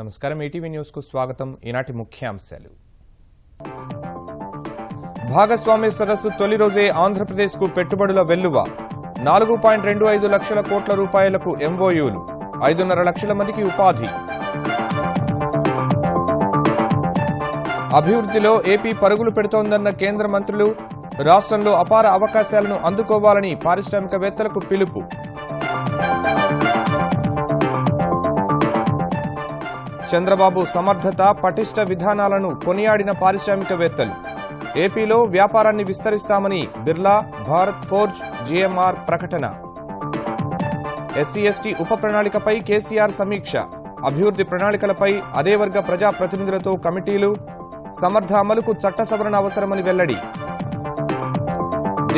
నమస్కారం ETV news కు స్వాగతం ఈనాటి ముఖ్యాంశాలు భాగస్వామ్య సదస్సు తొలి రోజే ఆంధ్రప్రదేశ్ కు పెట్టుబడుల వెల్లువ 4.25 లక్షల కోట్ల రూపాయలకు ఎంఓయూలు 5.5 లక్షల మందికి ఉపాధి అభివృద్ధిలో ఏపీ పరుగులు పెడుతోందన్న కేంద్ర మంత్రులు రాష్ట్రంలో అపార అవకాశాలను అందుకోవాలని పారిశ్రామికవేత్తలకు పిలుపు చంద్రబాబు సమర్థత పటిష్ట విధానాలను కొనియాడిన పారిశ్రామికవేత్తలు ఏపీలో వ్యాపారాన్ని విస్తరిస్తామని బిర్లా భారత్ ఫోర్జ్ జీఎంఆర్ ప్రకటన ఎస్సీ ఎస్టీ ఉప ప్రణాళికపై కేసీఆర్ సమీక్ష అభివృద్ధి ప్రణాళికలపై అదే వర్గ ప్రజాప్రతినిధులతో కమిటీలు సమర్థ అమలుకు చట్ట సవరణ అవసరమని వెల్లడి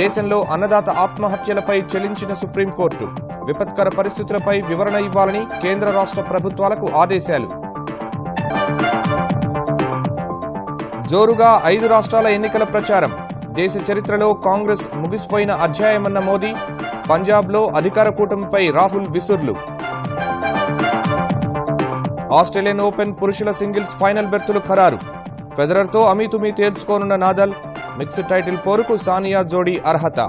దేశంలో అన్నదాత ఆత్మహత్యలపై చెల్లించిన సుప్రీంకోర్టు విపత్కర పరిస్థితులపై వివరణ ఇవ్వాలని కేంద్ర రాష్ట్ర ప్రభుత్వాలకు ఆదేశాలు జోరుగా 5 రాష్ట్రాల ఎన్నికల ప్రచారం దేశ చరిత్రలో కాంగ్రెస్ ముగిసిపోయిన అధ్యాయమన్న మోదీ పంజాబ్లో అధికార కూటమిపై రాహుల్ విసుర్లు ఆస్ట్రేలియన్ ఓపెన్ పురుషుల సింగిల్స్ ఫైనల్ బెర్తులు ఖరారు ఫెడరర్తో అమీతుమీ తేల్చుకోనున్న నాదల్ మిక్స్డ్ టైటిల్ పోరుకు సానియా జోడీ అర్హత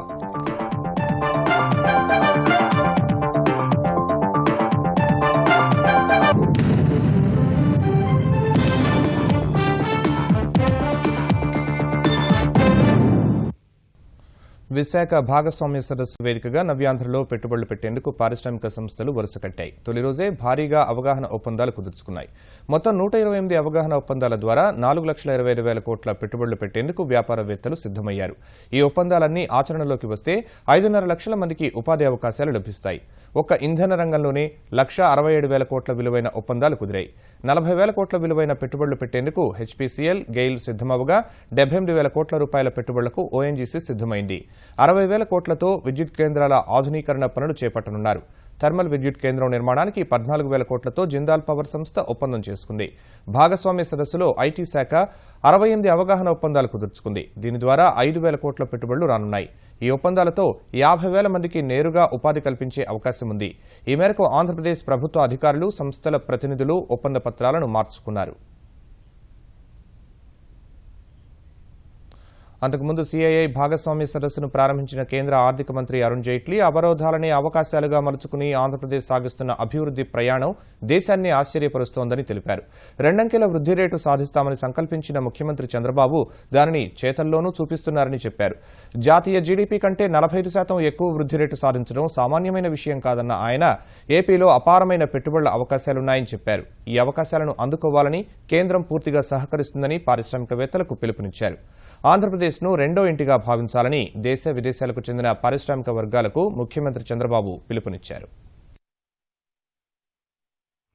విశాఖ భాగస్వామ్య సదస్సు వేదికగా నవ్యాంధ్రలో పెట్టుబడులు పెట్టేందుకు పారిశ్రామిక సంస్థలు వరుస కట్టాయి తొలి రోజే భారీగా అవగాహన ఒప్పందాలు కుదుర్చుకున్నాయి మొత్తం 128 అవగాహన ఒప్పందాల ద్వారా 4,25,000 కోట్ల పెట్టుబడులు పెట్టేందుకు వ్యాపారవేత్తలు సిద్దమయ్యారు ఈ ఒప్పందాలన్నీ ఆచరణలోకి వస్తే 5.5 లక్షల మందికి ఉపాధి అవకాశాలు లభిస్తాయి ఒక్క ఇంధన రంగంలోనే 1,67,000 కోట్ల విలువైన ఒప్పందాలు కుదిరాయి 40,000 కోట్ల విలువైన పెట్టుబడులు పెట్టేందుకు హెచ్పీసీఎల్ గెయిల్ సిద్దమవగా 78,000 కోట్ల రూపాయల పెట్టుబడులకు ఓఎన్జీసీ సిద్దమైంది 60,000 కోట్లతో విద్యుత్ కేంద్రాల ఆధునీకరణ పనులు చేపట్టనున్నారు థర్మల్ విద్యుత్ కేంద్రం నిర్మాణానికి 14,000 కోట్లతో జిందాల్ పవర్ సంస్థ ఒప్పందం చేసుకుంది భాగస్వామ్య సదస్సులో ఐటీ శాఖ 68 అవగాహన ఒప్పందాలు కుదుర్చుకుంది దీని ద్వారా 5,000 కోట్ల పెట్టుబడులు రానున్నాయి ఈ ఒప్పందాలతో 50,000 మందికి నేరుగా ఉపాధి కల్పించే అవకాశం ఉంది ఈ మేరకు ఆంధ్రప్రదేశ్ ప్రభుత్వ అధికారులు సంస్థల ప్రతినిధులు ఒప్పంద పత్రాలను మార్చుకున్నారు అంతకుముందు సీఐఐ భాగస్వామ్య సదస్సును ప్రారంభించిన కేంద్ర ఆర్థిక మంత్రి అరుణ్ జైట్లీ అవరోధాలనే అవకాశాలుగా మలుచుకుని ఆంధ్రప్రదేశ్ సాగిస్తున్న అభివృద్ధి ప్రయాణం దేశాన్ని ఆశ్చర్యపరుస్తోందని తెలిపారు రెండంకెల వృద్ధి రేటు సాధిస్తామని సంకల్పించిన ముఖ్యమంత్రి చంద్రబాబు దానిని చేతల్లోనూ చూపిస్తున్నారని చెప్పారు జాతీయ జీడీపీ కంటే 45% ఎక్కువ వృద్ధి రేటు సాధించడం సామాన్యమైన విషయం కాదన్న ఆయన ఏపీలో అపారమైన పెట్టుబడుల అవకాశాలున్నాయని చెప్పారు ఈ అవకాశాలను అందుకోవాలని కేంద్రం పూర్తిగా సహకరిస్తుందని పారిశ్రామికవేత్తలకు పిలుపునిచ్చారు ఆంధ్రప్రదేశ్ను రెండో ఇంటిగా భావించాలని దేశ విదేశాలకు చెందిన పారిశ్రామిక వర్గాలకు ముఖ్యమంత్రి చంద్రబాబు పిలుపునిచ్చారు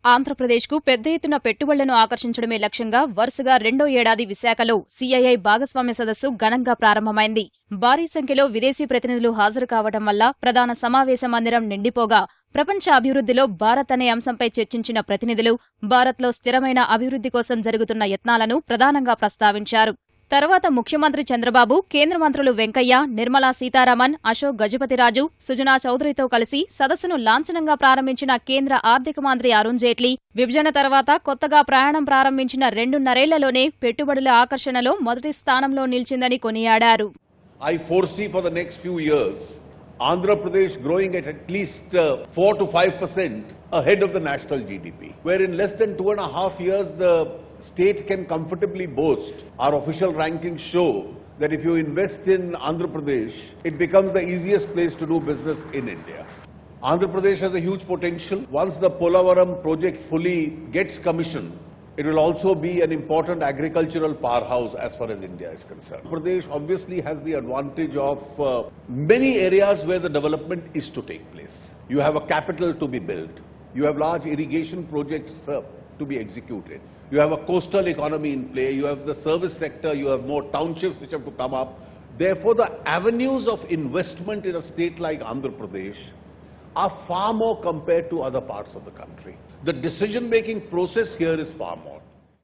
ఆంధ్రప్రదేశ్కు పెద్ద ఎత్తున పెట్టుబడులను ఆకర్షించడమే లక్ష్యంగా వరుసగా రెండో ఏడాది విశాఖలో సీఐఐ భాగస్వామ్య సదస్సు ఘనంగా ప్రారంభమైంది భారీ సంఖ్యలో విదేశీ ప్రతినిధులు హాజరు కావడం వల్ల ప్రధాన సమావేశ మందిరం నిండిపోగా ప్రపంచ అభివృద్ధిలో భారత్ అనే అంశంపై చర్చించిన ప్రతినిధులు భారత్లో స్థిరమైన అభివృద్ధి కోసం జరుగుతున్న యత్నాలను ప్రధానంగా ప్రస్తావించారు తర్వాత ముఖ్యమంత్రి చంద్రబాబు కేంద్ర మంత్రులు వెంకయ్య నిర్మలా సీతారామన్ అశోక్ గజపతిరాజు సుజనా చౌదరితో కలిసి సదస్సును లాంఛనంగా ప్రారంభించిన కేంద్ర ఆర్థిక మంత్రి అరుణ్ జైట్లీ విభజన తర్వాత కొత్తగా ప్రయాణం ప్రారంభించిన 2.5 పెట్టుబడుల ఆకర్షణలో మొదటి స్థానంలో నిలిచిందని కొనియాడారు I foresee for the next few years Andhra Pradesh growing at least 4 to 5% ahead of the national GDP, where in less than 2.5 years the state can comfortably boast. Our official rankings show that if you invest in Andhra Pradesh, it becomes the easiest place to do business in India. Andhra Pradesh has a huge potential. Once the Polavaram project fully gets commissioned, it will also be an important agricultural powerhouse as far as India is concerned. Andhra Pradesh obviously has the advantage of many areas where the development is to take place. You have a capital to be built. You have large irrigation projects to be executed. You have a coastal economy in play. You have the service sector. You have more townships which have to come up. Therefore, the avenues of investment in a state like Andhra Pradesh are far more compared to other parts of the country. The decision-making process here is far more.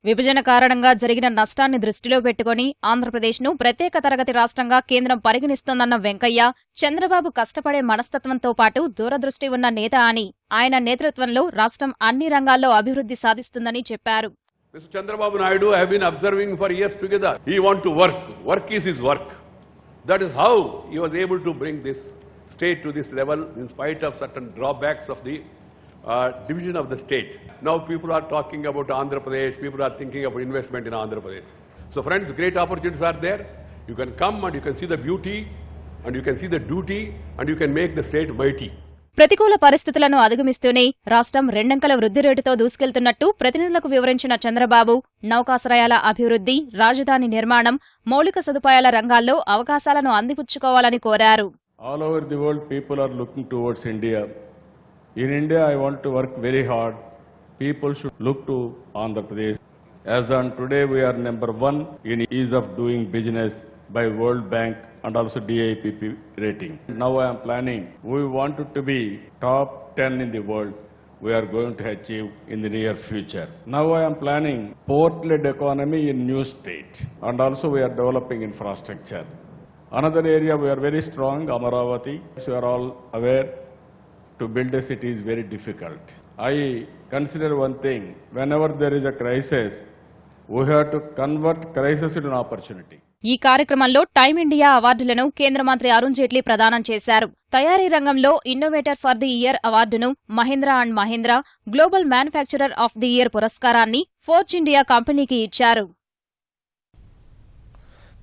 విభజన కారణంగా జరిగిన నష్టాన్ని దృష్టిలో పెట్టుకుని ఆంధ్రప్రదేశ్ను ప్రత్యేక తరగతి రాష్ట్రంగా కేంద్రం పరిగణిస్తోందన్న వెంకయ్య, చంద్రబాబు కష్టపడే మనస్తత్వంతో పాటు దూరదృష్టి ఉన్న నేత అని, ఆయన నేతృత్వంలో రాష్ట్రం అన్ని రంగాల్లో అభివృద్ధి సాధిస్తుందని చెప్పారు. Mr. Chandrababu Naidu, I have been observing for years together. He wants to work. Work is his work. That is how he was able to bring this state to this level in spite of certain drawbacks of the division of the state. Now people are talking about Andhra Pradesh. People are thinking about investment in Andhra Pradesh. So friends, great opportunities are there. You can come and you can see the beauty and you can see the duty and you can make the state mighty. ప్రతికూల పరిస్థితులను అధిగమిస్తూనే రాష్ట్రం రెండంకెల వృద్ధి రేటుతో దూసుకెళ్తున్నట్టు ప్రతినిధులకు వివరించిన చంద్రబాబు, నౌకాశ్రయాల అభివృద్ధి, రాజధాని నిర్మాణం, మౌలిక సదుపాయాల రంగాల్లో అవకాశాలను అందిపుచ్చుకోవాలని కోరారు. All over the world people are looking towards India. In India I want to work very hard. People should look to Andhra Pradesh. As on today we are number 1 in ease of doing business by World Bank and also DIPP rating. Now I am planning, we want it to be top 10 in the world. We are going to achieve in the near future. Now I am planning port-led economy in new state and also we are developing infrastructure. Another area we are very strong, Amaravati. So you are all aware, to build a city is very difficult. I consider one thing, whenever there is a crisis, we have to convert crisis into an opportunity. ఈ కార్యక్రమంలో time India అవార్డులను కేంద్ర మంత్రి అరుణ్ జైట్లీ ప్రదానం చేశారు. తయారీ రంగంలో innovator for the year అవార్డును Mahindra and Mahindra, global manufacturer of the year పురస్కారాన్ని ఫోర్జ్ ఇండియా కంపెనీకి ఇచ్చారు.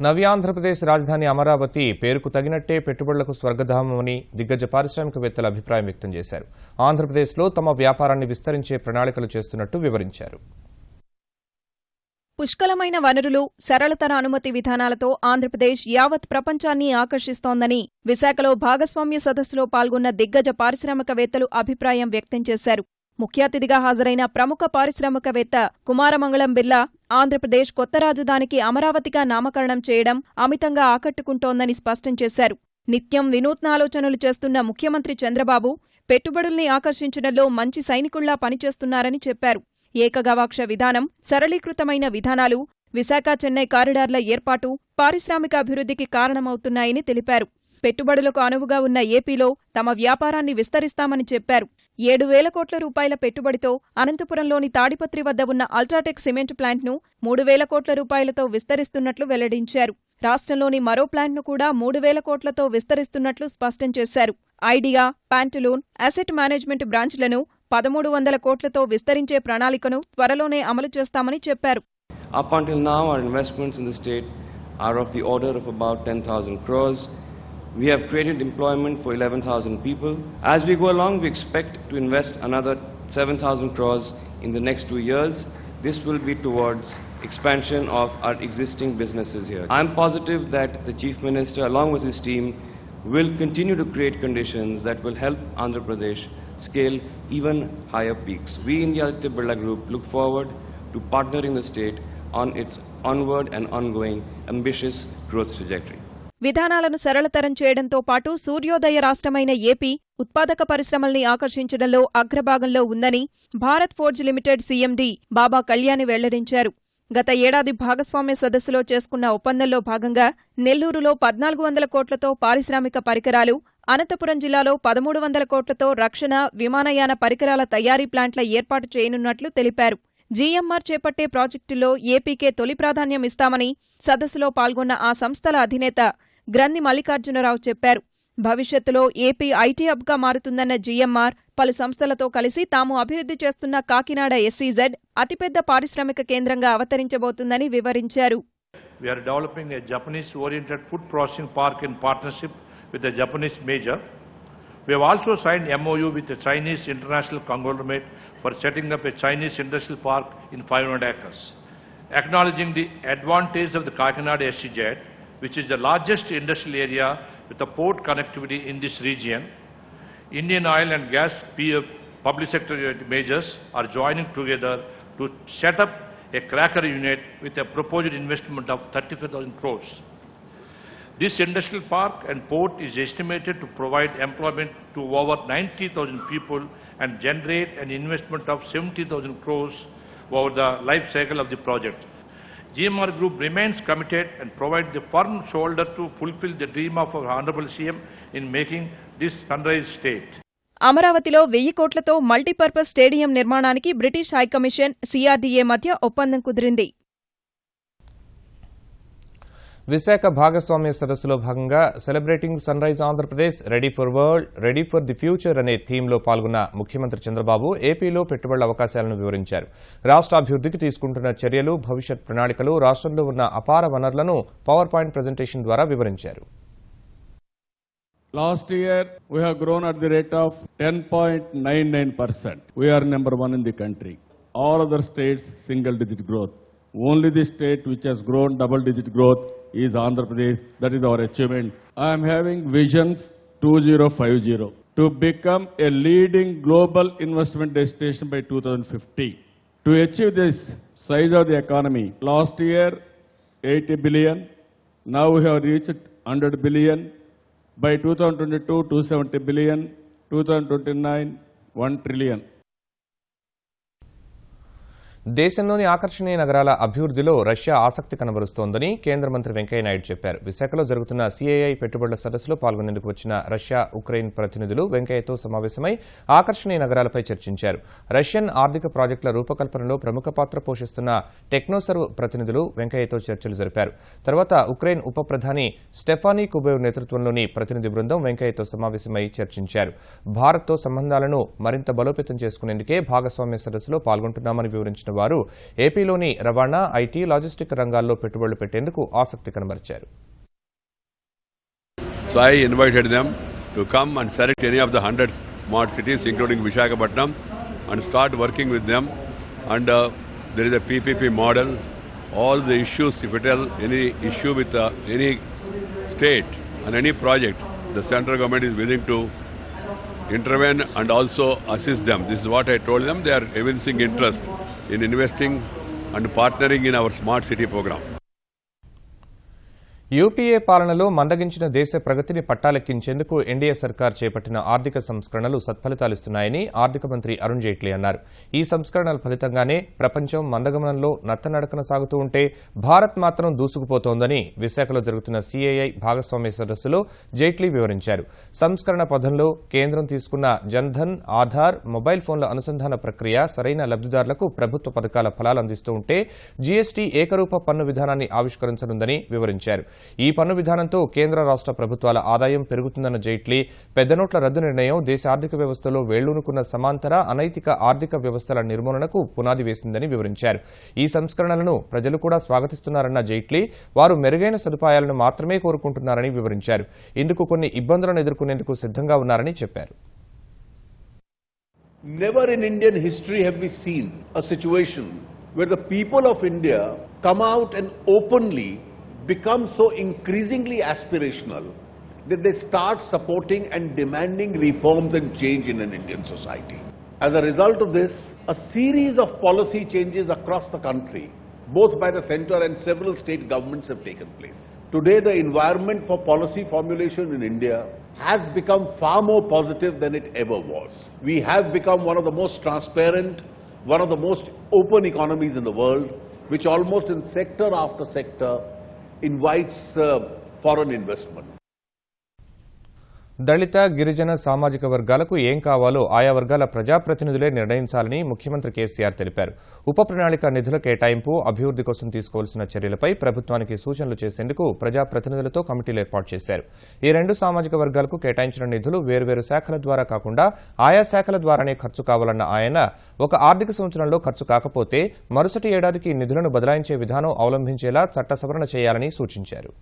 నవ్యాంధ్రప్రదేశ్ రాజధాని అమరావతి పేరుకు తగినట్టే పెట్టుబడులకు స్వర్గధామమని దిగ్గజ పారిశ్రామికవేత్తలు అభిప్రాయం వ్యక్తం చేశారు. ఆంధ్రప్రదేశ్లో తమ వ్యాపారాన్ని విస్తరించే ప్రణాళికలు చేస్తున్నట్టు వివరించారు. పుష్కలమైన వనరులు, సరళతర అనుమతి విధానాలతో ఆంధ్రప్రదేశ్ యావత్ ప్రపంచాన్ని ఆకర్షిస్తోందని విశాఖలో భాగస్వామ్య సదస్సులో పాల్గొన్న దిగ్గజ పారిశ్రామికవేత్తలు అభిప్రాయం వ్యక్తం చేశారు. ముఖ్య అతిథిగా హాజరైన ప్రముఖ పారిశ్రామికవేత్త కుమారమంగళం బిర్లా, ఆంధ్రప్రదేశ్ కొత్త రాజధానికి అమరావతిగా నామకరణం చేయడం అమితంగా ఆకట్టుకుంటోందని స్పష్టం చేశారు. నిత్యం వినూత్న ఆలోచనలు చేస్తున్న ముఖ్యమంత్రి చంద్రబాబు పెట్టుబడుల్ని ఆకర్షించడంలో మంచి సైనికుల్లా పనిచేస్తున్నారని చెప్పారు. ఏకగవాక్ష విధానం, సరళీకృతమైన విధానాలు, విశాఖ చెన్నై కారిడార్ల ఏర్పాటు పారిశ్రామిక అభివృద్ధికి కారణమవుతున్నాయని తెలిపారు. పెట్టుబడులకు అనువుగా ఉన్న ఏపీలో తమ వ్యాపారాన్ని విస్తరిస్తామని చెప్పారు. 7,000 కోట్ల రూపాయల పెట్టుబడితో అనంతపురంలోని తాడిపత్రి వద్ద ఉన్న అల్ట్రాటెక్ సిమెంట్ ప్లాంట్ను 3,000 కోట్ల రూపాయలతో విస్తరిస్తున్నట్లు వెల్లడించారు. రాష్ట్రంలోని మరో ప్లాంట్ను కూడా 3,000 కోట్లతో విస్తరిస్తున్నట్లు స్పష్టం చేశారు. ఐడియా, ప్యాంటలూన్, అసెట్ మేనేజ్మెంట్ బ్రాంచ్లను 1,300 కోట్లతో విస్తరించే ప్రణాళికను త్వరలోనే అమలు చేస్తామని చెప్పారు. Up until now, our investments in the state are of the order of about 10,000 crores. We have created employment for 11,000 people. As we go along, we expect to invest another 7,000 crores in the next 2 years. This will be towards expansion of our existing businesses here. I am positive that the Chief Minister, along with his team, will continue to create conditions that will help Andhra Pradesh scale even higher peaks. We in the Aditya Birla Group look forward to partnering the state on its onward and ongoing ambitious growth trajectory. విధానాలను సరళతరం చేయడంతో పాటు సూర్యోదయ రాష్ట్రమైన AP ఉత్పాదక పరిశ్రమల్ని ఆకర్షించడంలో అగ్రభాగంలో ఉందని Bharat forge limited CMD బాబా కళ్యాణి వెల్లడించారు. గత ఏడాది భాగస్వామ్య సదస్సులో చేసుకున్న ఒప్పందంలో భాగంగా నెల్లూరులో 1,400 కోట్లతో పారిశ్రామిక పరికరాలు, అనంతపురం జిల్లాలో 1,300 కోట్లతో రక్షణ, విమానయాన పరికరాల తయారీ ప్లాంట్ల ఏర్పాటు చేయనున్నట్లు తెలిపారు. జీఎంఆర్ చేపట్టే ప్రాజెక్టుల్లో ఏపీకే తొలి ప్రాధాన్యం ఇస్తామని సదస్సులో పాల్గొన్న ఆ సంస్థల అధినేత గ్రంథి మల్లికార్జునరావు చెప్పారు. భవిష్యత్తులో ఏపీ ఐటీ హబ్గా మారుతుందన్న జీఎంఆర్ పలు సంస్థలతో కలిసి తాము అభివృద్ధి చేస్తున్న కాకినాడ SEZ అతిపెద్ద పారిశ్రామిక కేంద్రంగా అవతరించబోతుందని వివరించారు. We are developing a Japanese-oriented food processing park in partnership with a Japanese major. We have also signed MOU with a Chinese international conglomerate for setting up a Chinese industrial park in 500 acres. Acknowledging the advantage of the Kakinada SEZ, which is the largest industrial area with a port connectivity in this region, Indian oil and gas public sector majors are joining together to set up a cracker unit with a proposed investment of 35,000 crores. This industrial park and port is estimated to provide employment to over 90,000 people and generate an investment of 70,000 crores over the life cycle of the project. GMR Group remains committed and provides the firm shoulder to fulfill the dream of our Honorable CM in making this sunrise state. అమరావతిలో 1000 కోట్లతో multipurpose stadium నిర్మాణానికి British high commission CRDA మధ్య ఒప్పందం కుదిరింది. విశాఖ భాగస్వామ్య సదస్సులో భాగంగా celebrating sunrise Andhra Pradesh ready for world ready for the future అనే థీమ్లో పాల్గొన్న ముఖ్యమంత్రి చంద్రబాబు ఏపీలో పెట్టుబడుల అవకాశాలను వివరించారు. రాష్ట్ర అభివృద్ధికి తీసుకుంటున్న చర్యలు, భవిష్యత్ ప్రణాళికలు, రాష్ట్రంలో ఉన్న అపార వనరులను పవర్ పాయింట్ ప్రెజెంటేషన్ ద్వారా వివరించారు. Last year, we have grown at the rate of 10.99%. We are number one in the country. All other states, single-digit growth. Only the state which has grown double-digit growth is Andhra Pradesh. That is our achievement. I am having visions 2050 to become a leading global investment destination by 2050. To achieve this size of the economy, last year 80 billion, now we have reached 100 billion. By 2022, 270 billion, 2029, 1 trillion. దేశంలోని ఆకర్షణీయ నగరాల అభివృద్ధిలో Russia ఆసక్తి కనబరుస్తోందని కేంద్ర మంత్రి వెంకయ్యనాయుడు చెప్పారు. విశాఖలో జరుగుతున్న సిఐఐ పెట్టుబడుల సదస్సులో పాల్గొనేందుకు వచ్చిన రష్యా, ఉక్రెయిన్ ప్రతినిధులు వెంకయ్యతో సమావేశమై ఆకర్షణీయ నగరాలపై చర్చించారు. రష్యన్ ఆర్థిక ప్రాజెక్టుల రూపకల్పనలో ప్రముఖ పాత్ర పోషిస్తున్న టెక్నోసర్వ్ ప్రతినిధులు వెంకయ్యతో చర్చలు జరిపారు. తర్వాత ఉక్రెయిన్ ఉప ప్రధాని స్టెఫానీ కుబేవ్ నేతృత్వంలోని ప్రతినిధి బృందం వెంకయ్యతో సమావేశమై చర్చించారు. భారత్తో సంబంధాలను మరింత బలోపేతం చేసుకునేందుకే భాగస్వామ్య సదస్సులో పాల్గొంటున్నామని వివరించిన వారు ఏపీలోని రవాణా, ఐటీ, లాజిస్టిక్ రంగాల్లో పెట్టుబడులు పెట్టేందుకు ఆసక్తి కనబరిచారు. So I invited them to come and select any of the 100 smart cities, including Visakhapatnam, and start working with them. And there is a PPP model. All the issues, if you tell any issue with any state and any project, the central government is willing to intervene and also assist them. This is what I told them. They are evincing interest in investing and partnering in our smart city program. UPA పాలనలో మందగించిన దేశ ప్రగతిని పట్టాలెక్కించేందుకు NDA సర్కార్ చేపట్టిన ఆర్థిక సంస్కరణలు సత్ఫలితాలిస్తున్నాయని ఆర్థిక మంత్రి అరుణ్ జైట్లీ అన్నారు. ఈ సంస్కరణల ఫలితంగానే ప్రపంచం మందగమనంలో నత్తనడకన సాగుతూ ఉంటే భారత్ మాత్రం దూసుకుపోతోందని విశాఖలో జరుగుతున్న సిఐఐ భాగస్వామ్య సదస్సులో జైట్లీ వివరించారు. సంస్కరణ పథంలో కేంద్రం తీసుకున్న జన్ధన్, ఆధార్, మొబైల్ ఫోన్ల అనుసంధాన ప్రక్రియ సరైన లబ్దిదారులకు ప్రభుత్వ పథకాల ఫలాలు అందిస్తూ ఉంటే జీఎస్టీ ఏకరూప పన్ను విధానాన్ని ఆవిష్కరించనుందని వివరించారు. ఈ పన్ను విధానంతో కేంద్ర రాష్ట్ర ప్రభుత్వాల ఆదాయం పెరుగుతుందన్న జైట్లీ పెద్ద నోట్ల రద్దు నిర్ణయం దేశ ఆర్థిక వ్యవస్థలో వేళ్లూనుకున్న సమాంతర, అనైతిక ఆర్థిక వ్యవస్థల నిర్మూలనకు పునాది వేసిందని వివరించారు. ఈ సంస్కరణలను ప్రజలు కూడా స్వాగతిస్తున్నారన్న జైట్లీ వారు మెరుగైన సదుపాయాలను మాత్రమే కోరుకుంటున్నారని వివరించారు. ఇందుకు కొన్ని ఇబ్బందులను ఎదుర్కొనేందుకు సిద్ధంగా ఉన్నారని చెప్పారు. Never in Indian history have we seen a situation where the people of India come out and openly become so increasingly aspirational that they start supporting and demanding reforms and change in an Indian society. As a result of this, a series of policy changes across the country, both by the centre and several state governments, have taken place. Today, the environment for policy formulation in India has become far more positive than it ever was. We have become one of the most transparent, one of the most open economies in the world, which almost in sector after sector invites foreign investment. దళిత, గిరిజన సామాజిక వర్గాలకు ఏం కావాలో ఆయా వర్గాల ప్రజాప్రతినిధులే నిర్ణయించాలని ముఖ్యమంత్రి కేసీఆర్ తెలిపారు. ఉప ప్రణాళిక నిధుల కేటాయింపు, అభివృద్ది కోసం తీసుకోవాల్సిన చర్యలపై ప్రభుత్వానికి సూచనలు చేసేందుకు ప్రజాప్రతినిధులతో కమిటీలు ఏర్పాటు చేశారు. ఈ రెండు సామాజిక వర్గాలకు కేటాయించిన నిధులు వేర్వేరు శాఖల ద్వారా కాకుండా ఆయా శాఖల ద్వారానే ఖర్చు కావాలన్న ఆయన, ఒక ఆర్థిక సంవత్సరంలో ఖర్చు కాకపోతే మరుసటి ఏడాదికి నిధులను బదలాయించే విధానం అవలంబించేలా చట్ట సవరణ చేయాలని సూచించారు.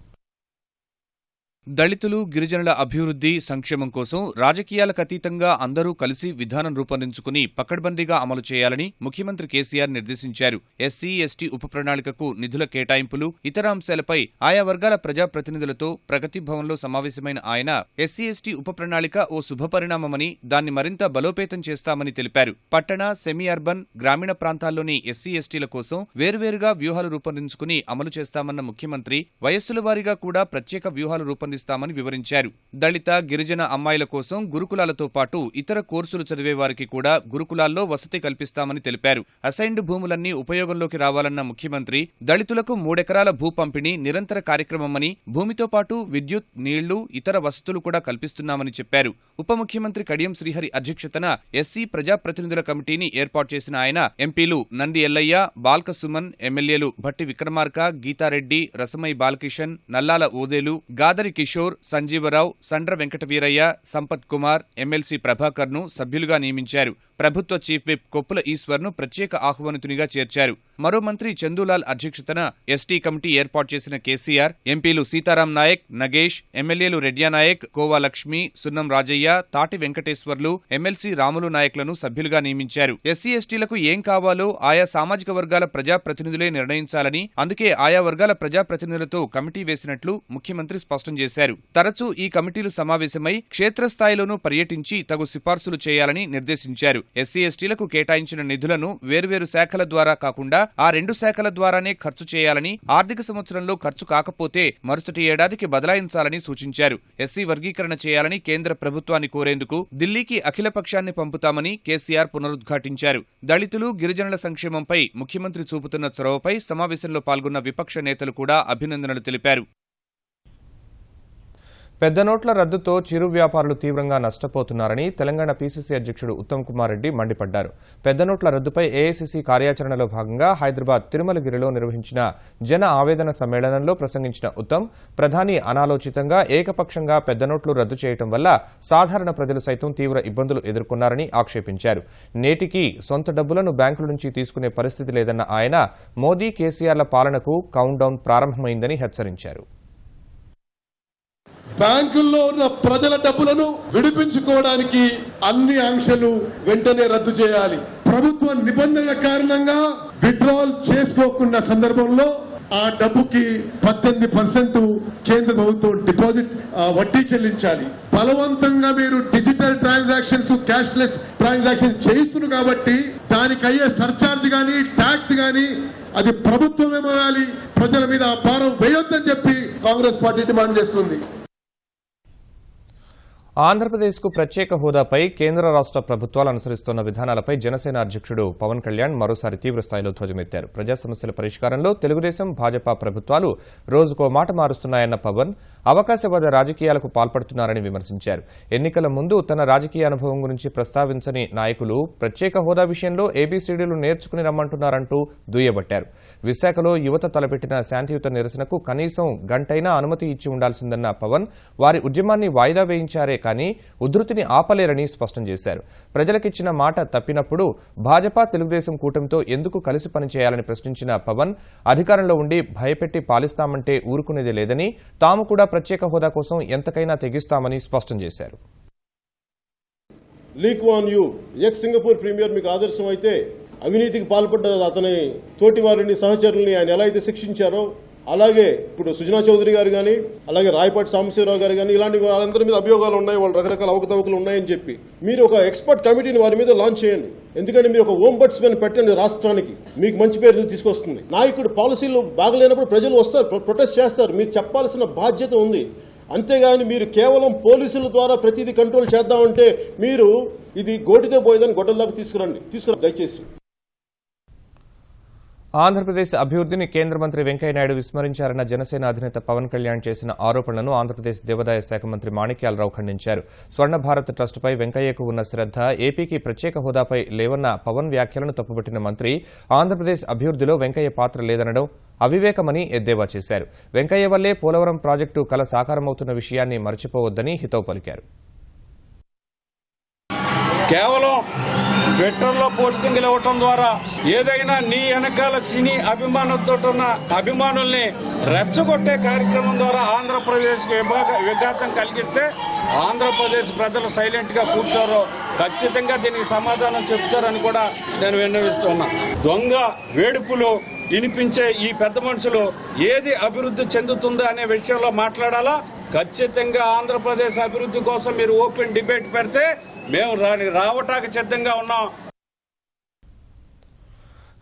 దళితులు, గిరిజనుల అభివృద్ది, సంక్షేమం కోసం రాజకీయాలకు అతీతంగా అందరూ కలిసి విధానం రూపొందించుకుని పకడ్బందీగా అమలు చేయాలని ముఖ్యమంత్రి కేసీఆర్ నిర్దేశించారు. ఎస్సీ, ఎస్టీ ఉప ప్రణాళికకు నిధుల కేటాయింపులు, ఇతర అంశాలపై ఆయా వర్గాల ప్రజాప్రతినిధులతో ప్రగతి భవన్లో సమావేశమైన ఆయన, ఎస్సీ, ఎస్టీ ఉప ప్రణాళిక ఓ శుభపరిణామమని, దాన్ని మరింత బలోపేతం చేస్తామని తెలిపారు. పట్టణ, సెమీ అర్బన్, గ్రామీణ ప్రాంతాల్లోని ఎస్సీ, ఎస్టీల కోసం వేర్వేరుగా వ్యూహాలు రూపొందించుకుని అమలు చేస్తామన్న ముఖ్యమంత్రి, వయస్సుల వారీగా కూడా ప్రత్యేక వ్యూహాలు రూపొందించారు రూపొందిస్తామని వివరించారు. దళిత, గిరిజన అమ్మాయిల కోసం గురుకులాలతో పాటు ఇతర కోర్సులు చదివే వారికి కూడా గురుకులాల్లో వసతి కల్పిస్తామని తెలిపారు. అసైన్డ్ భూములన్నీ ఉపయోగంలోకి రావాలన్న ముఖ్యమంత్రి దళితులకు 3 ఎకరాల భూ పంపిణీ నిరంతర కార్యక్రమమని, భూమితో పాటు విద్యుత్, నీళ్లు, ఇతర వసతులు కూడా కల్పిస్తున్నామని చెప్పారు. ఉప ముఖ్యమంత్రి కడియం శ్రీహరి అధ్యక్షతన ఎస్సీ ప్రజాప్రతినిధుల కమిటీని ఏర్పాటు చేసిన ఆయన ఎంపీలు నంది ఎల్లయ్య, బాల్క సుమన్, ఎమ్మెల్యేలు భట్టి విక్రమార్క, గీతారెడ్డి, రసమై బాలకిషన్, నల్లాల ఓదేలు, గాదరి కిషోర్, సంజీవరావు, సండ్ర వెంకట వీరయ్య, సంపత్ కుమార్, ఎమ్మెల్సీ ప్రభాకర్ను సభ్యులుగా నియమించారు. ప్రభుత్వ చీఫ్ విప్ కొప్పుల ఈశ్వర్ను ప్రత్యేక ఆహ్వానితునిగా చేర్చారు. మరో మంత్రి చందూలాల్ అధ్యక్షతన ఎస్టీ కమిటీ ఏర్పాటు చేసిన కేసీఆర్ ఎంపీలు సీతారాం నాయక్, నగేష్, ఎమ్మెల్యేలు రెడ్యా నాయక్, కోవా లక్ష్మి, సున్నం రాజయ్య, తాటి వెంకటేశ్వర్లు, ఎమ్మెల్సీ రాములు నాయక్లను సభ్యులుగా నియమించారు. ఎస్సీ ఎస్టీలకు ఏం కావాలో ఆయా సామాజిక వర్గాల ప్రజాప్రతినిధులే నిర్ణయించాలని, అందుకే ఆయా వర్గాల ప్రజాప్రతినిధులతో కమిటీ వేసినట్లు ముఖ్యమంత్రి స్పష్టం చేశారు. తరచూ ఈ కమిటీలు సమావేశమై క్షేత్రస్థాయిలోనూ పర్యటించి తగు సిఫార్సులు చేయాలని నిర్దేశించారు. ఎస్సీ ఎస్టీలకు కేటాయించిన నిధులను వేర్వేరు శాఖల ద్వారా కాకుండా ఆ 2 శాఖల ద్వారానే ఖర్చు చేయాలని, ఆర్థిక సంవత్సరంలో ఖర్చు కాకపోతే మరుసటి ఏడాదికి బదలాయించాలని సూచించారు. ఎస్సీ వర్గీకరణ చేయాలని కేంద్ర ప్రభుత్వాన్ని కోరేందుకు ఢిల్లీకి అఖిలపక్షాన్ని పంపుతామని కేసీఆర్ పునరుద్ఘాటించారు. దళితులు, గిరిజనుల సంక్షేమంపై ముఖ్యమంత్రి చూపుతున్న చొరవపై సమావేశంలో పాల్గొన్న విపక్ష నేతలు కూడా అభినందనలు తెలిపారు. పెద్ద నోట్ల రద్దుతో చిరు వ్యాపారులు తీవ్రంగా నష్టపోతున్నారని తెలంగాణ పీసీసీ అధ్యక్షుడు ఉత్తమ్ కుమార్ రెడ్డి మండిపడ్డారు. పెద్ద నోట్ల రద్దుపై ఏఐసీసీ కార్యాచరణలో భాగంగా హైదరాబాద్ తిరుమలగిరిలో నిర్వహించిన జన ఆవేదన సమ్మేళనంలో ప్రసంగించిన ఉత్తమ్, ప్రధాని అనాలోచితంగా ఏకపక్షంగా పెద్ద నోట్లు రద్దు చేయడం వల్ల సాధారణ ప్రజలు సైతం తీవ్ర ఇబ్బందులు ఎదుర్కొన్నారని ఆక్షేపించారు. నేటికి సొంత డబ్బులను బ్యాంకుల నుంచి తీసుకునే పరిస్థితి లేదన్న ఆయన మోదీ, కేసీఆర్ల పాలనకు కౌంట్ డౌన్ ప్రారంభమైందని హెచ్చరించారు. బ్యాంకుల్లో ఉన్న ప్రజల డబ్బులను విడిపించుకోవడానికి అన్ని ఆంక్షలు వెంటనే రద్దు చేయాలి. ప్రభుత్వ నిబంధనల కారణంగా విత్డ్రాల్ చేసుకోకుండా సందర్భంలో ఆ డబ్బుకి 18% కేంద్ర ప్రభుత్వం డిపాజిట్ వడ్డీ చెల్లించాలి. బలవంతంగా మీరు డిజిటల్ ట్రాన్సాక్షన్స్, క్యాష్లెస్ ట్రాన్సాక్షన్ చేయిస్తున్నారు కాబట్టి దానికి అయ్యే సర్చార్జ్ గానీ, ట్యాక్స్ గానీ అది ప్రభుత్వమే మోయాలి. ప్రజల మీద ఆ భారం వేయొద్దని చెప్పి కాంగ్రెస్ పార్టీ డిమాండ్ చేస్తుంది. ఆంధ్రప్రదేశ్కు ప్రత్యేక హోదాపై కేంద్ర రాష్ట్ర ప్రభుత్వాలు అనుసరిస్తున్న విధానాలపై జనసేన అధ్యక్షుడు పవన్ కళ్యాణ్ మరోసారి తీవ్రస్థాయిలో ధ్వజమెత్తారు. ప్రజా సమస్యల పరిష్కారంలో తెలుగుదేశం, భాజపా ప్రభుత్వాలు రోజుకో మాట మారుస్తున్నాయన్న పవన్ అవకాశవాద రాజకీయాలకు పాల్పడుతున్నారని విమర్శించారు. ఎన్నికల ముందు తన రాజకీయ అనుభవం గురించి ప్రస్తావించని నాయకులు ప్రత్యేక హోదా విషయంలో ఏబీసీడీలు నేర్చుకుని రమ్మంటున్నారంటూ దుయ్యబట్టారు. విశాఖలో యువత తలపెట్టిన శాంతియుత నిరసనకు కనీసం గంటైనా అనుమతి ఇచ్చి ఉండాల్సిందన్న పవన్ వారి ఉద్యమాన్ని వాయిదా వేయించారే కానీ ఉధృతిని ఆపలేరని స్పష్టం చేశారు. ప్రజలకిచ్చిన మాట తప్పినప్పుడు భాజపా, తెలుగుదేశం కూటమితో ఎందుకు కలిసి పనిచేయాలని ప్రశ్నించిన పవన్ అధికారంలో ఉండి భయపెట్టి పాలిస్తామంటే ఊరుకునేది లేదని, తాము కూడా ప్రత్యేక హోదా కోసం ఎంతకైనా తెగిస్తామని స్పష్టం చేశారు. Lee Kuan Yew ex Singapore premier మీకు ఆదర్శం అయితే అవినీతికి పాల్పడ్డ అతని తోటి వారిని, సహచరుల్ని ఆయన ఎలా అయితే శిక్షించారో అలాగే ఇప్పుడు సుజనా చౌదరి గారు కానీ, అలాగే రాయపాటి సాంబశివరావు గారు కానీ ఇలాంటి వాళ్ళందరి మీద అభియోగాలు ఉన్నాయి, వాళ్ళు రకరకాల అవకతవకలు ఉన్నాయని చెప్పి మీరు ఒక ఎక్స్పర్ట్ కమిటీని వారి మీద లాంచ్ చేయండి. ఎందుకంటే మీరు ఒక ఓంబడ్స్మెన్ పెట్టండి, రాష్ట్రానికి మీకు మంచి పేరు తీసుకొస్తుంది. నాయకుడు పాలసీలు బాగలేనప్పుడు ప్రజలు వస్తారు, ప్రొటెస్ట్ చేస్తారు, మీరు చెప్పాల్సిన బాధ్యత ఉంది. అంతేగాని మీరు కేవలం పోలీసుల ద్వారా ప్రతిదీ కంట్రోల్ చేద్దామంటే మీరు ఇది గోటితో పోయేదని గొడ్డల దాకా తీసుకురండి దయచేసి. ఆంధ్రప్రదేశ్ అభివృద్ధిని కేంద్ర మంత్రి వెంకయ్యనాయుడు విస్మరించారన్న జనసేన అధినేత పవన్ కళ్యాణ్ చేసిన ఆరోపణలను ఆంధ్రప్రదేశ్ దేవాదాయ శాఖ మంత్రి మాణిక్యాలరావు ఖండించారు. స్వర్ణ భారత్ ట్రస్టుపై వెంకయ్యకు ఉన్న శ్రద్ధ ఏపీకి ప్రత్యేక హోదాపై లేవన్న పవన్ వ్యాఖ్యలను తప్పుపట్టిన మంత్రి ఆంధ్రప్రదేశ్ అభివృద్ధిలో వెంకయ్య పాత్ర లేదనడం అవివేకమని ఎద్దేవా చేశారు. వెంకయ్య వల్లే పోలవరం ప్రాజెక్టు కల సాకారమవుతున్న విషయాన్ని మర్చిపోవద్దని హితవు పలికారు. కేవలం ట్విట్టర్లో పోస్టింగ్లు ఇవ్వటం ద్వారా ఏదైనా నీ వెనకాల సినీ అభిమానంతో ఉన్న అభిమానుల్ని రెచ్చగొట్టే కార్యక్రమం ద్వారా ఆంధ్రప్రదేశ్ విఘాతం కలిగిస్తే ఆంధ్రప్రదేశ్ ప్రజలు సైలెంట్ గా కూర్చోరో ఖచ్చితంగా దీనికి సమాధానం చెప్తారని కూడా నేను విన్నవిస్తున్నా. దొంగ వేడుపులు వినిపించే ఈ పెద్ద మనుషులు ఏది అభివృద్ధి చెందుతుందో అనే విషయంలో మాట్లాడాలా. ఖచ్చితంగా ఆంధ్రప్రదేశ్ అభివృద్ధి కోసం మీరు ఓపెన్ డిబేట్ పెడితే మేము రావటానికి సిద్ధంగా ఉన్నాం.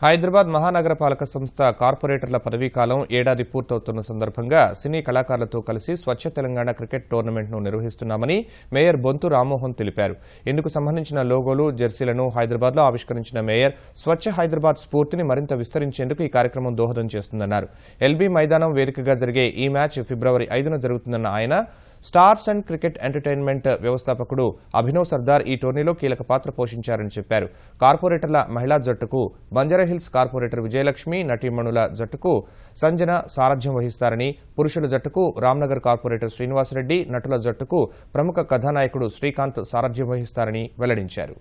హైదరాబాద్ మహానగరపాలక సంస్థ కార్పొరేటర్ల పదవీకాలం ఏడాది పూర్తవుతున్న సందర్భంగా సినీ కళాకారులతో కలిసి స్వచ్ఛ తెలంగాణ క్రికెట్ టోర్నమెంట్ను నిర్వహిస్తున్నామని మేయర్ బొంతు రామ్మోహన్ తెలిపారు. ఇందుకు సంబంధించిన లోగోలు, జెర్సీలను హైదరాబాద్లో ఆవిష్కరించిన మేయర్ స్వచ్ఛ హైదరాబాద్ స్ఫూర్తిని మరింత విస్తరించేందుకు ఈ కార్యక్రమం దోహదం చేస్తుందన్నారు. ఎల్బీ మైదానం వేదికగా జరిగే ఈ మ్యాచ్ ఫిబ్రవరి 5న జరుగుతుందన్న ఆయన స్టార్స్ అండ్ క్రికెట్ ఎంటర్టైన్మెంట్ వ్యవస్థాపకుడు అభినవ్ సర్దార్ ఈ టోర్నీలో కీలక పాత్ర పోషించారని చెప్పారు. కార్పొరేటర్ల మహిళా జట్టుకు బంజారాహిల్స్ కార్పొరేటర్ విజయలక్ష్మి, నటీమణుల జట్టుకు సంజన సారథ్యం వహిస్తారని, పురుషుల జట్టుకు రామ్నగర్ కార్పొరేటర్ శ్రీనివాసరెడ్డి, నటుల జట్టుకు ప్రముఖ కథానాయకుడు శ్రీకాంత్ సారథ్యం వహిస్తారని వెల్లడించారు.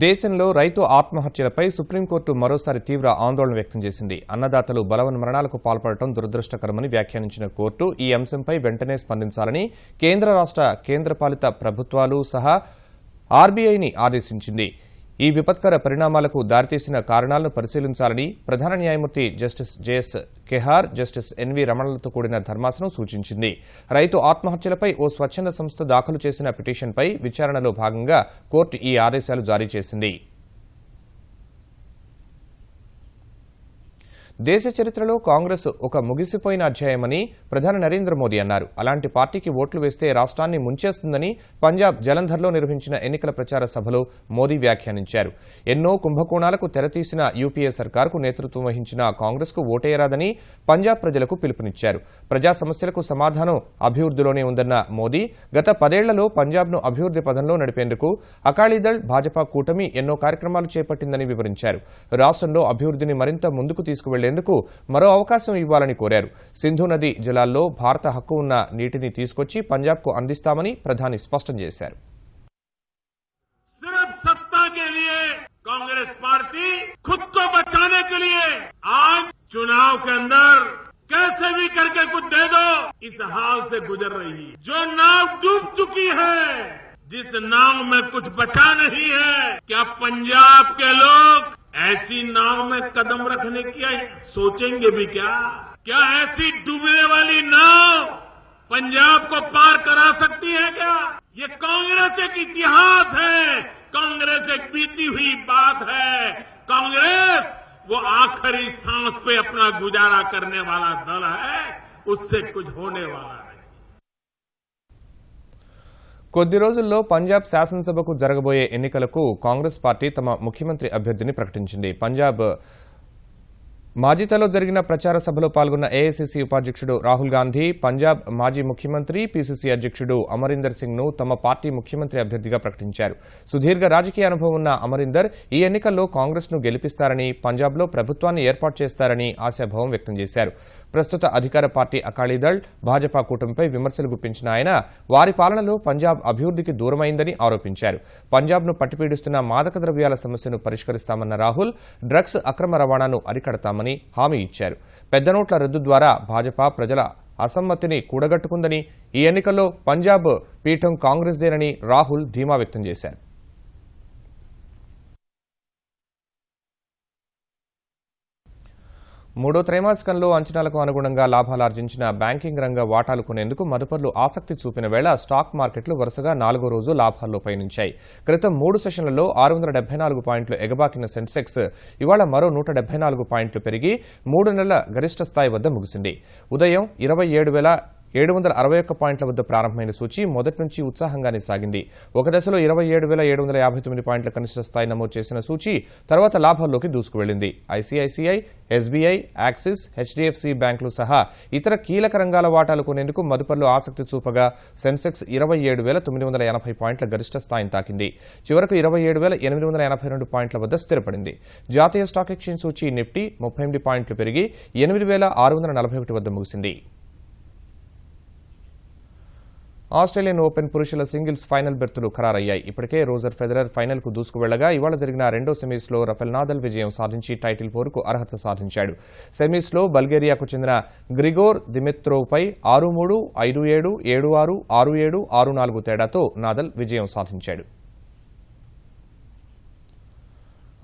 దేశంలో రైతు ఆత్మహత్యలపై సుప్రీంకోర్టు మరోసారి తీవ్ర ఆందోళన వ్యక్తం చేసింది. అన్నదాతలు బలవన్మరణాలకు పాల్పడటం దురదృష్టకరమని వ్యాఖ్యానించిన కోర్టు ఈ అంశంపై వెంటనే స్పందించాలని కేంద్ర, రాష్ట్ర, కేంద్రపాలిత ప్రభుత్వాలు సహా ఆర్బీఐని ఆదేశించింది. ఈ విపత్కర పరిణామాలకు దారితీసిన కారణాలను పరిశీలించాలని ప్రధాన న్యాయమూర్తి జస్టిస్ జేఎస్ కెహార్, జస్టిస్ ఎన్వీ రమణలతో కూడిన ధర్మాసనం సూచించింది. రైతు ఆత్మహత్యలపై ఓ స్వచ్ఛంద సంస్థ దాఖలు చేసిన పిటిషన్పై విచారణలో భాగంగా కోర్టు ఈ ఆదేశాలు జారీ చేసింది. దేశ చరిత్రలో కాంగ్రెస్ ఒక ముగిసిపోయిన అధ్యాయమని ప్రధాని నరేంద్ర మోదీ అన్నారు. అలాంటి పార్టీకి ఓట్లు వేస్తే రాష్ట్రాన్ని ముంచేస్తుందని పంజాబ్ జలంధర్లో నిర్వహించిన ఎన్నికల ప్రచార సభలో మోదీ వ్యాఖ్యానించారు. ఎన్నో కుంభకోణాలకు తెరతీసిన యూపీఏ సర్కారుకు నేతృత్వం వహించిన కాంగ్రెస్కు ఓటేయరాదని పంజాబ్ ప్రజలకు పిలుపునిచ్చారు. ప్రజా సమస్యలకు సమాధానం అభివృద్ధిలోనే ఉందన్న మోదీ గత 10 ఏళ్లలో పంజాబ్ను అభివృద్ధి పథంలో నడిపేందుకు అకాలీదళ్, భాజపా కూటమి ఎన్నో కార్యక్రమాలు చేపట్టిందని వివరించారు. రాష్ట్రంలో అభివృద్ధిని మరింత ముందుకు తీసుకువెళ్లేందుకు మరో అవకాశం ఇవ్వాలని కోరారు. సింధు నది జలాల్లో భారత హక్కు ఉన్న నీటిని తీసుకొచ్చి పంజాబ్కు అందిస్తామని ప్రధాని స్పష్టం చేశారు. सिर्फ सत्ता के लिए कांग्रेस पार्टी खुद को बचाने के लिए आज चुनाव के अंदर कैसे भी करके कुछ दे दो इस हाल से गुजर रही है. जो नाव डूब चुकी है, जिस नाव में कुछ बचा नहीं है, क्या पंजाब के लोग ऐसी नाव में कदम रखने की सोचेंगे भी क्या? क्या ऐसी डूबने वाली नाव पंजाब को पार करा सकती है क्या? ये कांग्रेस एक इतिहास है, कांग्रेस एक बीती हुई बात है. कांग्रेस वो आखिरी सांस पे अपना गुजारा करने वाला दल है, उससे कुछ होने वाला नहीं. కొద్ది రోజుల్లో పంజాబ్ శాసనసభకు జరగబోయే ఎన్నికలకు కాంగ్రెస్ పార్టీ తమ ముఖ్యమంత్రి అభ్యర్థిని ప్రకటించింది. పంజాబ్ మాజితాలో జరిగిన ప్రచార సభలో పాల్గొన్న ఏఐసీసీ ఉపాధ్యక్షుడు రాహుల్ గాంధీ పంజాబ్ మాజీ ముఖ్యమంత్రి, పీసీసీ అధ్యక్షుడు అమరీందర్ సింగ్ ను తమ పార్టీ ముఖ్యమంత్రి అభ్యర్థిగా ప్రకటించారు. సుదీర్ఘ రాజకీయ అనుభవం ఉన్న అమరీందర్ ఈ ఎన్నికల్లో కాంగ్రెస్ ను గెలిపిస్తారని, పంజాబ్లో ప్రభుత్వాన్ని ఏర్పాటు చేస్తారని ఆశాభావం వ్యక్తం చేశారు. ప్రస్తుత అధికార పార్టీ అకాలీదళ్, భాజపా కూటమిపై విమర్శలు గుప్పించిన ఆయన వారి పాలనలో పంజాబ్ అభివృద్ధికి దూరమైందని ఆరోపించారు. పంజాబ్ను పట్టిపీడిస్తున్న మాదక ద్రవ్యాల సమస్యను పరిష్కరిస్తామన్న రాహుల్ డ్రగ్స్ అక్రమ రవాణాను అరికడతామని హామీ ఇచ్చారు. పెద్ద నోట్ల రద్దు ద్వారా భాజపా ప్రజల అసమ్మతిని కూడగట్టుకుందని, ఈ ఎన్నికల్లో పంజాబ్ పీఠం కాంగ్రెస్దేనని రాహుల్ ధీమా వ్యక్తం చేశారు. మూడో త్రైమాసికంలో అంచనాలకు అనుగుణంగా లాభాలార్జించిన బ్యాంకింగ్ రంగ వాటాలు కొనేందుకు మదుపర్లు ఆసక్తి చూపిన వేళ స్టాక్ మార్కెట్లు వరుసగా 4వ రోజు లాభాల్లో పయనించాయి. క్రితం 3 సెషన్లలో 674 పాయింట్లు ఎగబాకిన సెన్సెక్స్ ఇవాళ మరో 174 పాయింట్లు పెరిగి 3 నెలల గరిష్ట స్థాయి వద్ద ముగిసింది. ఉదయం 27,761 పాయింట్ల వద్ద ప్రారంభమైన సూచీ మొదటి నుంచి ఉత్సాహంగానే సాగింది. ఒక దశలో 27,759 పాయింట్ల కనిష్ట స్థాయి నమోదు చేసిన సూచీ తర్వాత లాభాల్లోకి దూసుకువెళ్లింది. ఐసీఐసీఐ, ఎస్బీఐ, యాక్సిస్, హెచ్డీఎఫ్సీ బ్యాంకులు సహా ఇతర కీలక రంగాల వాటాలు కొనేందుకు మదుపర్లు ఆసక్తి చూపగా సెన్సెక్స్ 27,980 పాయింట్ల గరిష్ట స్థాయిని తాకింది. చివరకు 27,882 పాయింట్ల వద్ద స్థిరపడింది. జాతీయ స్టాక్ ఎక్స్చేంజ్ సూచీ నిఫ్టీ 38 పాయింట్లు పెరిగి 8,641 వద్ద ముగిసింది. ఆస్ట్రేలియన్ ఓపెన్ పురుషుల సింగిల్స్ ఫైనల్ బెర్తులు ఖరారయ్యాయి. ఇప్పటికే రోజర్ ఫెడరర్ ఫైనల్కు దూసుకువెళ్లగా ఇవాళ జరిగిన రెండో సెమీస్లో రఫెల్ నాదల్ విజయం సాధించి టైటిల్ పోరుకు అర్హత సాధించాడు. సెమీస్లో బల్గేరియాకు చెందిన గ్రిగోర్ దిమిత్రోవ్పై 6-3, 5-7, 7-6, 6-7, 6-4 తేడాతో నాదల్ విజయం సాధించాడు.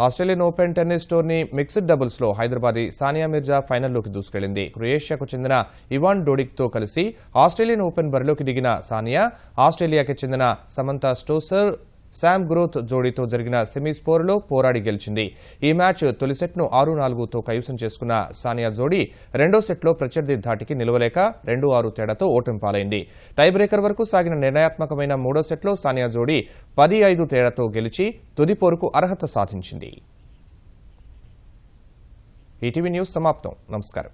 Australian Open tennis tourney mixed డబుల్స్లో హైదరాబాదీ సానియా మిర్జా ఫైనల్లోకి దూసుకెళ్లింది. క్రొయేషియాకు చెందిన ఇవాన్ డోడిక్తో కలిసి ఆస్ట్రేలియన్ ఓపెన్ బరిలోకి దిగిన సానియా ఆస్ట్రేలియాకి చెందిన సమంతా స్టోసర్, శామ్ గ్రోత్ జోడీతో జరిగిన సెమీస్ పోరులో పోరాడి గెలిచింది. ఈ మ్యాచ్ తొలి సెట్ను 6-4తో కైవసం చేసుకున్న సానియా జోడీ రెండో సెట్లో ప్రత్యర్థి ధాటికి నిలవలేక 2-6 తేడాతో ఓటమి పాలైంది. టై బ్రేకర్ వరకు సాగిన నిర్ణయాత్మకమైన మూడో సెట్లో సానియా జోడీ 10-5 తేడాతో గెలిచి తుది పోరుకు అర్హత సాధించింది. ఈటీవీ న్యూస్ సమాప్తం. నమస్కారం.